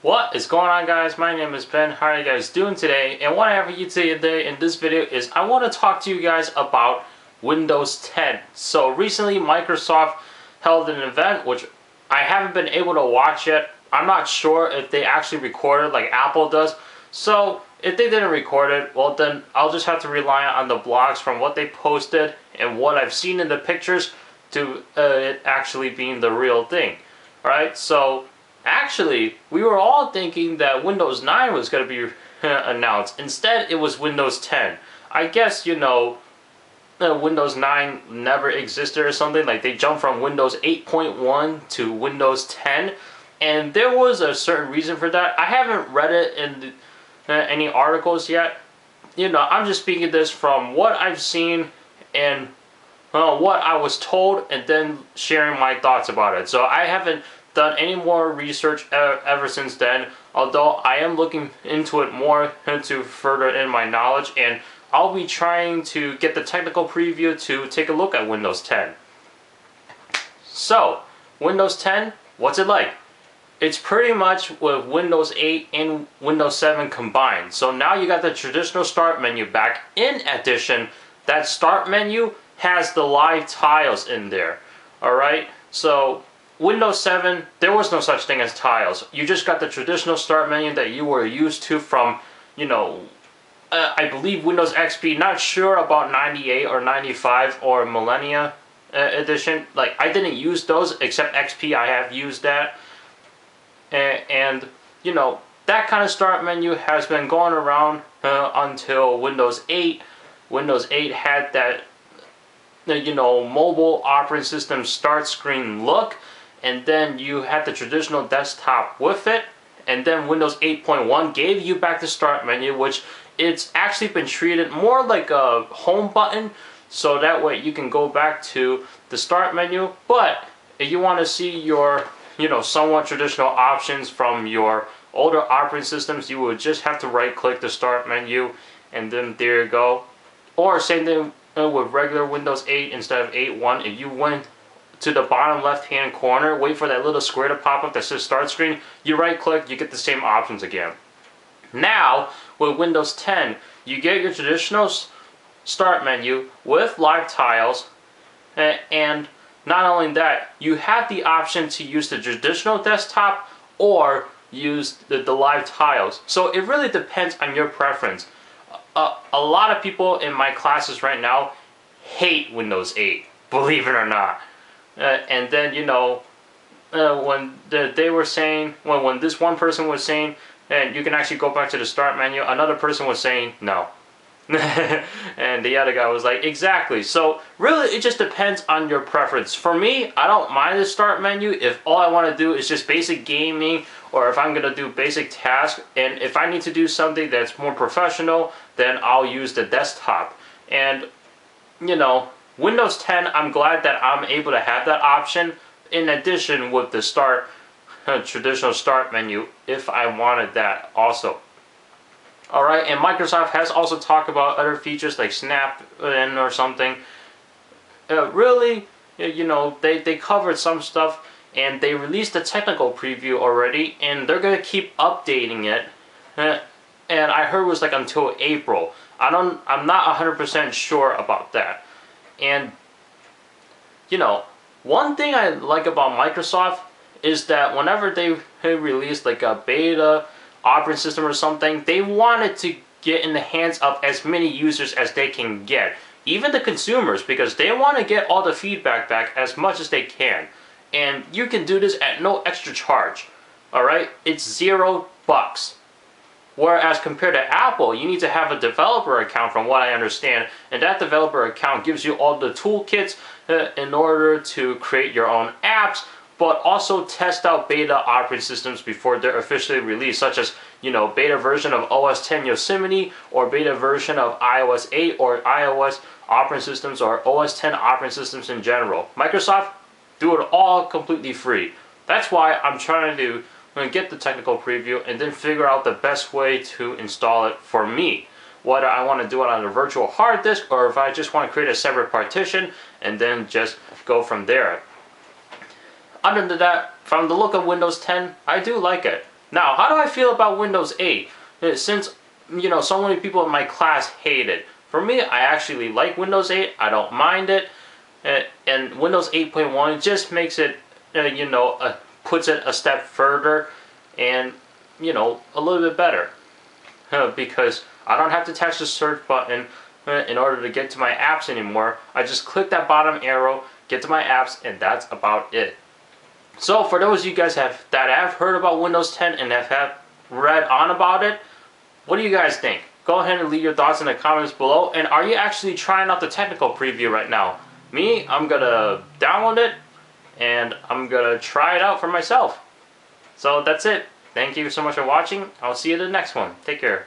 What is going on, guys? My name is Ben. How are you guys doing today? And what I have for you today in this video is I want to talk to you guys about Windows 10. So recently Microsoft held an event which I haven't been able to watch yet. I'm not sure if they actually recorded like Apple does. So if they didn't record it, well then I'll just have to rely on the blogs from what they posted and what I've seen in the pictures to it actually being the real thing. Alright, so actually, we were all thinking that Windows 9 was going to be announced. Instead, it was Windows 10. I guess, Windows 9 never existed or something. Like, they jumped from Windows 8.1 to Windows 10. And there was a certain reason for that. I haven't read it in any articles yet. I'm just speaking this from what I've seen and what I was told, and then sharing my thoughts about it. So I haven't done any more research ever since then, although I am looking into it more to further in my knowledge, and I'll be trying to get the technical preview to take a look at Windows 10. So, Windows 10, what's it like? It's pretty much with Windows 8 and Windows 7 combined. So now you got the traditional start menu back. In addition, that start menu has the live tiles in there. Alright, so Windows 7, there was no such thing as tiles. You just got the traditional start menu that you were used to from, I believe Windows XP. Not sure about 98 or 95 or Millennia Edition. Like, I didn't use those, except XP, I have used that. And that kind of start menu has been going around until Windows 8. Windows 8 had that, mobile operating system start screen look. And then you had the traditional desktop with it, and then Windows 8.1 gave you back the start menu, which it's actually been treated more like a home button, so that way you can go back to the start menu. But if you want to see your somewhat traditional options from your older operating systems, you would just have to right click the start menu, and then there you go. Or same thing with regular Windows 8 instead of 8.1. If you went to the bottom left hand corner, wait for that little square to pop up that says start screen, you right click, you get the same options again. Now with Windows 10, you get your traditional start menu with live tiles, and not only that, you have the option to use the traditional desktop or use the live tiles. So it really depends on your preference. A lot of people in my classes right now hate Windows 8, believe it or not. And then when they were saying, when this one person was saying, and you can actually go back to the start menu, another person was saying no. And the other guy was like, exactly. So really it just depends on your preference. For me, I don't mind the start menu if all I want to do is just basic gaming, or if I'm going to do basic tasks, and if I need to do something that's more professional, then I'll use the desktop. And Windows 10, I'm glad that I'm able to have that option in addition with the traditional start menu if I wanted that also. Alright, and Microsoft has also talked about other features like Snap-in or something. Really, they covered some stuff, and they released a technical preview already, and they're going to keep updating it. And I heard it was like until April. I'm not 100% sure about that. And one thing I like about Microsoft is that whenever they release like a beta operating system or something, they want it to get in the hands of as many users as they can get, even the consumers, because they want to get all the feedback back as much as they can. And you can do this at no extra charge. Alright, it's $0. Whereas compared to Apple, you need to have a developer account from what I understand, and that developer account gives you all the toolkits in order to create your own apps, but also test out beta operating systems before they're officially released, such as, beta version of OS 10 Yosemite, or beta version of iOS 8, or iOS operating systems, or OS 10 operating systems in general. Microsoft, do it all completely free. That's why I'm trying to get the technical preview and then figure out the best way to install it for me. Whether I want to do it on a virtual hard disk, or if I just want to create a separate partition and then just go from there. Other than that, from the look of Windows 10, I do like it. Now, how do I feel about Windows 8? Since, so many people in my class hate it. For me, I actually like Windows 8. I don't mind it. And Windows 8.1 just makes it, puts it a step further and, a little bit better. Because I don't have to touch the search button in order to get to my apps anymore. I just click that bottom arrow, get to my apps, and that's about it. So for those of you guys that have heard about Windows 10 and have read on about it, what do you guys think? Go ahead and leave your thoughts in the comments below. And are you actually trying out the technical preview right now? Me, I'm gonna download it and I'm gonna try it out for myself. So that's it. Thank you so much for watching. I'll see you in the next one. Take care.